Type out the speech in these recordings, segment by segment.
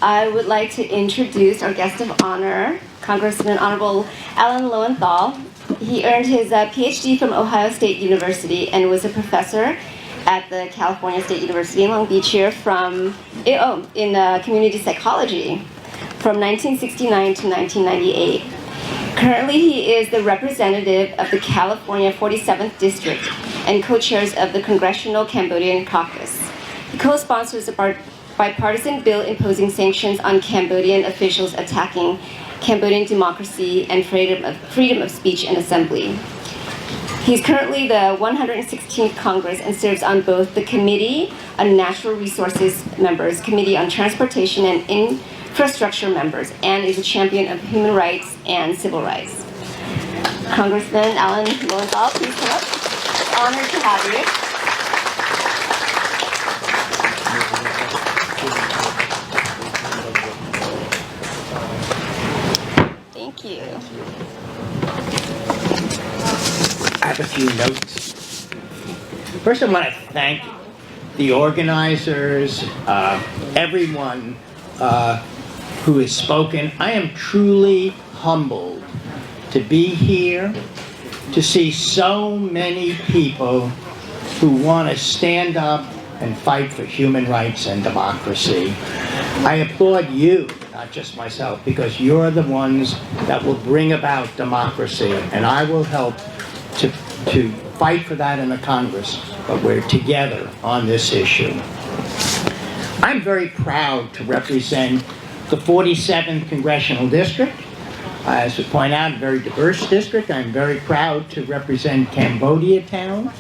I would like to introduce our guest of honor, Congressman Honorable Alan Lowenthal. He earned his PhD from Ohio State University and was a professor at the California State University in Long Beach here in community psychology from 1969 to 1998. Currently, he is the representative of the California 47th District and co-chairs of the Congressional Cambodian Caucus. He co-sponsors a bipartisan bill imposing sanctions on Cambodian officials attacking Cambodian democracy and freedom of speech and assembly. He's currently the 116th Congress and serves on both the Committee on Natural Resources members, Committee on Transportation and Infrastructure members, and is a champion of human rights and civil rights. Congressman Alan Lowenthal, please come up. It's an honor to have you. Thank you. I have a few notes. First, I want to thank the organizers, everyone who has spoken. I am truly humbled to be here, to see so many people who want to stand up and fight for human rights and democracy. I applaud you, not just myself, because you're the ones that will bring about democracy, and I will help to fight for that in the Congress, but we're together on this issue. I'm very proud to represent the 47th Congressional District. As we point out, a very diverse district. I'm very proud to represent Cambodia Town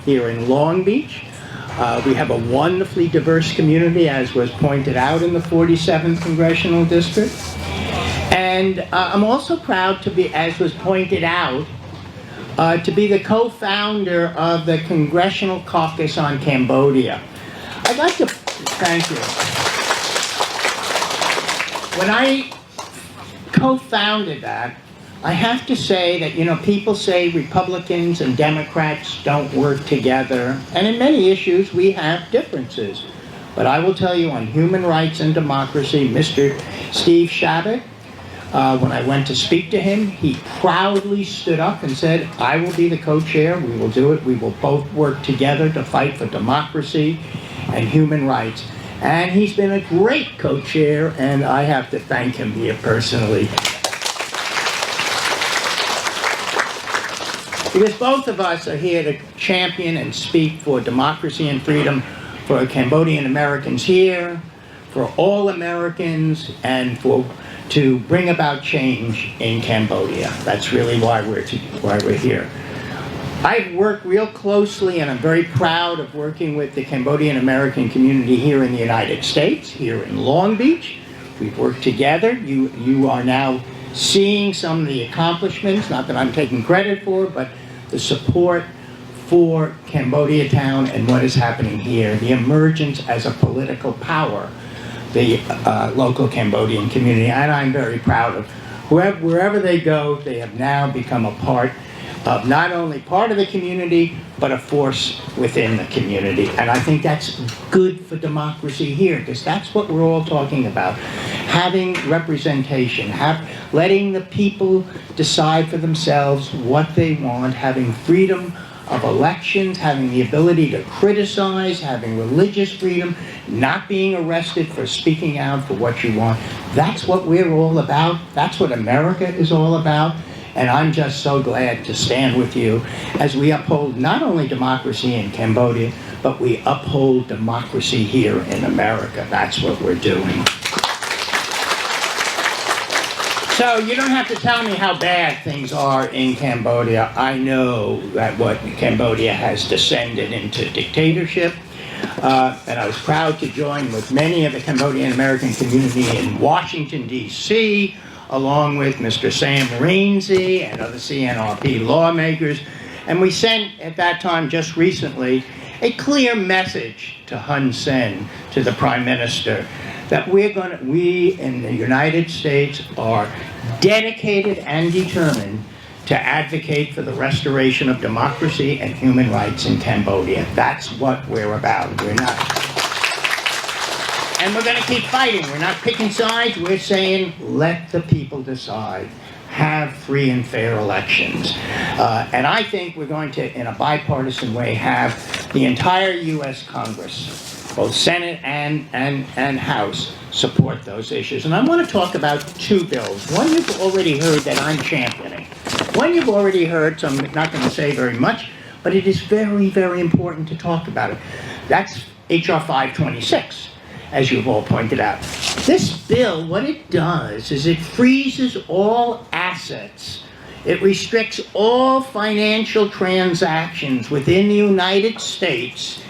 here in Long Beach. We have a wonderfully diverse community, as was pointed out in the 47th Congressional District. And I'm also proud to be, as was pointed out, to be the co-founder of the Congressional Caucus on Cambodia. I'd like to thank you. When I co-founded that, I have to say that, you know, people say Republicans and Democrats don't work together, and in many issues we have differences. But I will tell you, on human rights and democracy, Mr. Steve Chabot, when I went to speak to him, he proudly stood up and said, I will be the co-chair, we will do it, we will both work together to fight for democracy and human rights. And he's been a great co-chair, and I have to thank him here personally. Because both of us are here to champion and speak for democracy and freedom for Cambodian Americans here, for all Americans, and to bring about change in Cambodia. That's really why we're here. I've worked real closely, and I'm very proud of working with the Cambodian American community here in the United States, here in Long Beach. We've worked together. You are now seeing some of the accomplishments, not that I'm taking credit for, but the support for Cambodia Town and what is happening here, the emergence as a political power, the local Cambodian community, and I'm very proud of wherever they go, they have now become a part of not only part of the community, but a force within the community. And I think that's good for democracy here, because that's what we're all talking about. Having representation, letting the people decide for themselves what they want, having freedom of elections, having the ability to criticize, having religious freedom, not being arrested for speaking out for what you want. That's what we're all about. That's what America is all about. And I'm just so glad to stand with you as we uphold not only democracy in Cambodia, but we uphold democracy here in America. That's what we're doing. So you don't have to tell me how bad things are in Cambodia. I know that what Cambodia has descended into dictatorship. And I was proud to join with many of the Cambodian American community in Washington, D.C., along with Mr. Sam Rainsy and other CNRP lawmakers. And we sent, at that time, just recently, a clear message to Hun Sen, to the Prime Minister, that we in the United States are dedicated and determined to advocate for the restoration of democracy and human rights in Cambodia. That's what we're about. We're not. And we're going to keep fighting. We're not picking sides. We're saying, let the people decide. Have free and fair elections. And I think we're going to, in a bipartisan way, have the entire U.S. Congress, both Senate and House, support those issues. And I want to talk about two bills. One you've already heard that I'm championing. One you've already heard, so I'm not going to say very much, but it is very, very important to talk about it. That's H.R. 526. As you've all pointed out. This bill, what it does is it freezes all assets. It restricts all financial transactions within the United States,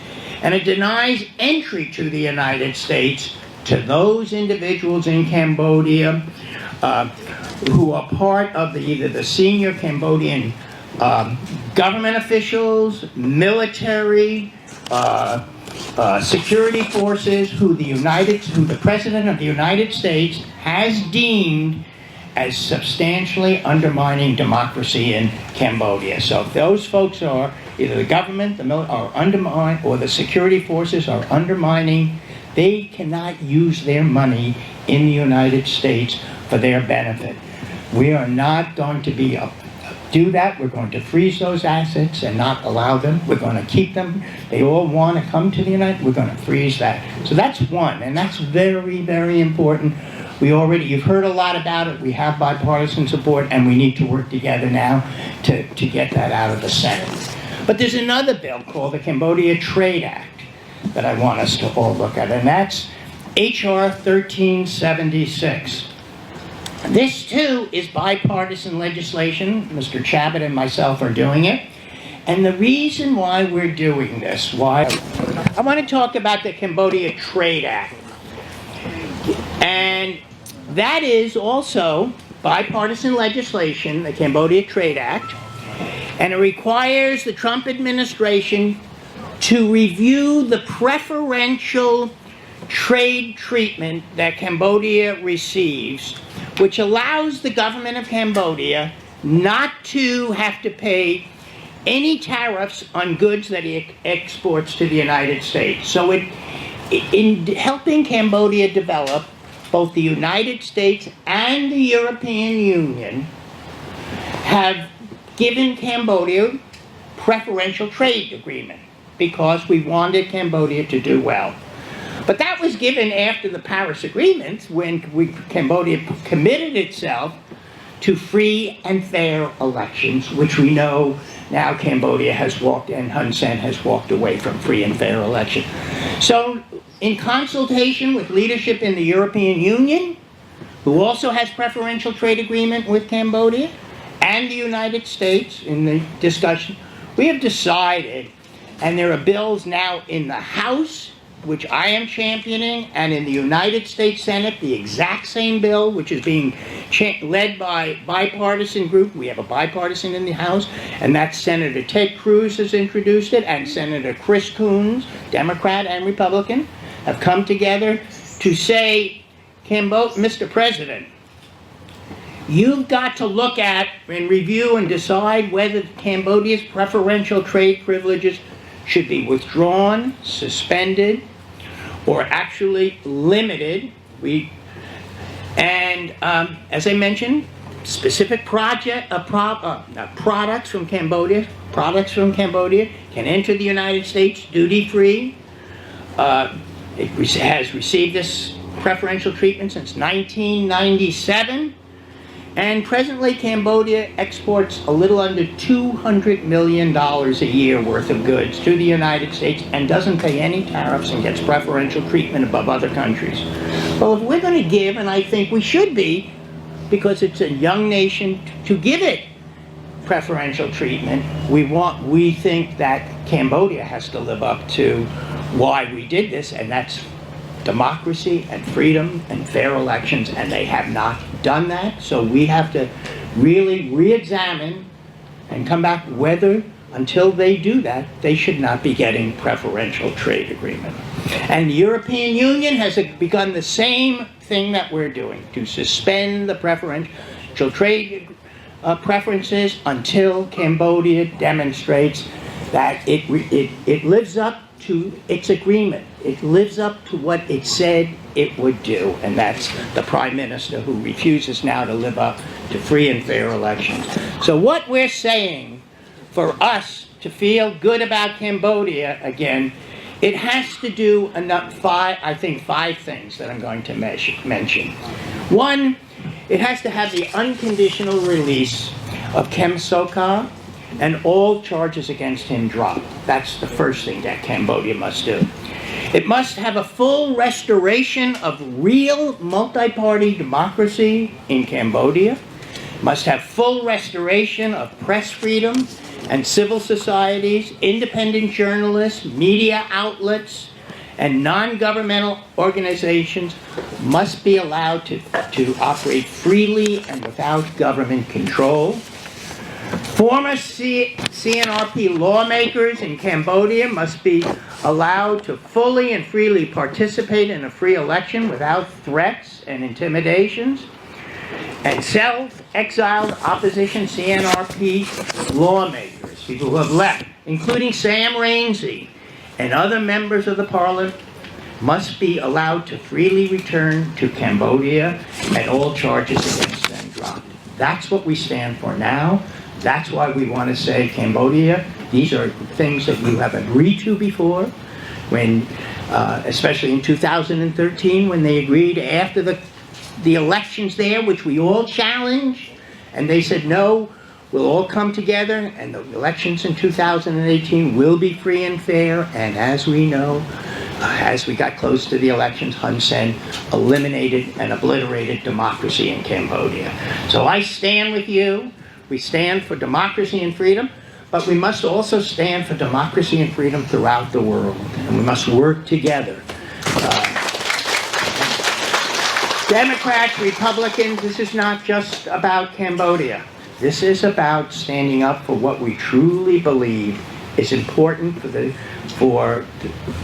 and it denies entry to the United States to those individuals in Cambodia who are part of either the senior Cambodian government officials, military, security forces who the President of the United States has deemed as substantially undermining democracy in Cambodia. So if those folks are either the government, the military, are undermined, or the security forces are undermining, they cannot use their money in the United States for their benefit. We are not going to do that. We're going to freeze those assets and not allow them. We're going to keep them. They all want to come to the United States. We're going to freeze that. So that's one, and that's very, very important. You've heard a lot about it. We have bipartisan support, and we need to work together now to get that out of the Senate. But there's another bill called the Cambodia Trade Act that I want us to all look at, and that's H.R. 1376. This, too, is bipartisan legislation. Mr. Chabot and myself are doing it. And the reason why we're doing this, I want to talk about the Cambodia Trade Act. And that is also bipartisan legislation, the Cambodia Trade Act. And it requires the Trump administration to review the preferential trade treatment that Cambodia receives, which allows the government of Cambodia not to have to pay any tariffs on goods that it exports to the United States. So in helping Cambodia develop, both the United States and the European Union have given Cambodia preferential trade agreement because we wanted Cambodia to do well. But that was given after the Paris Agreement, when Cambodia committed itself to free and fair elections, which we know now Cambodia has walked, and Hun Sen has walked away from free and fair elections. So, in consultation with leadership in the European Union, who also has preferential trade agreement with Cambodia, and the United States in the discussion, we have decided, and there are bills now in the House, which I am championing, and in the United States Senate, the exact same bill, which is being led by bipartisan group. We have a bipartisan in the House, and that's Senator Ted Cruz has introduced it, and Senator Chris Coons, Democrat and Republican, have come together to say, Mr. President, you've got to look at and review and decide whether Cambodia's preferential trade privileges should be withdrawn, suspended, or actually limited. As I mentioned, specific products from Cambodia can enter the United States duty-free. It has received this preferential treatment since 1997. And presently, Cambodia exports a little under $200 million a year worth of goods to the United States and doesn't pay any tariffs and gets preferential treatment above other countries. Well, if we're going to give, and I think we should be, because it's a young nation, to give it preferential treatment, we think that Cambodia has to live up to why we did this, and that's democracy and freedom and fair elections, and they have not done that. So we have to really re-examine and come back whether, until they do that, they should not be getting preferential trade agreement. And the European Union has begun the same thing that we're doing, to suspend the preferential trade preferences until Cambodia demonstrates that it lives up to its agreement. It lives up to what it said it would do, and that's the Prime Minister who refuses now to live up to free and fair elections. So what we're saying, for us to feel good about Cambodia again, it has to do five things that I'm going to mention. One, it has to have the unconditional release of Kem Sokha and all charges against him dropped. That's the first thing that Cambodia must do. It must have a full restoration of real multi-party democracy in Cambodia. It must have full restoration of press freedom and civil societies, independent journalists, media outlets, and non-governmental organizations must be allowed to operate freely and without government control. Former CNRP lawmakers in Cambodia must be allowed to fully and freely participate in a free election without threats and intimidations. And self-exiled opposition CNRP lawmakers, people who have left, including Sam Rainsy and other members of the parliament, must be allowed to freely return to Cambodia and all charges against them dropped. That's what we stand for now. That's why we want to say, Cambodia, these are things that you have agreed to before, when, especially in 2013, when they agreed after the elections there, which we all challenged, and they said, no, we'll all come together, and the elections in 2018 will be free and fair, and as we know, as we got close to the elections, Hun Sen eliminated and obliterated democracy in Cambodia. So I stand with you. We stand for democracy and freedom, but we must also stand for democracy and freedom throughout the world, and we must work together. Democrats, Republicans, this is not just about Cambodia. This is about standing up for what we truly believe is important for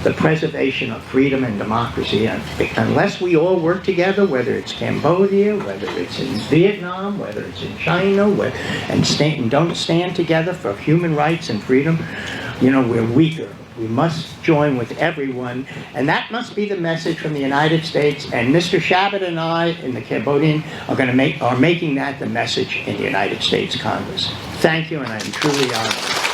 the preservation of freedom and democracy. And unless we all work together, whether it's Cambodia, whether it's in Vietnam, whether it's in China, and don't stand together for human rights and freedom, we're weaker. We must join with everyone, and that must be the message from the United States. And Mr. Shabbat and I in the Cambodian are making that the message in the United States Congress. Thank you, and I'm truly honored.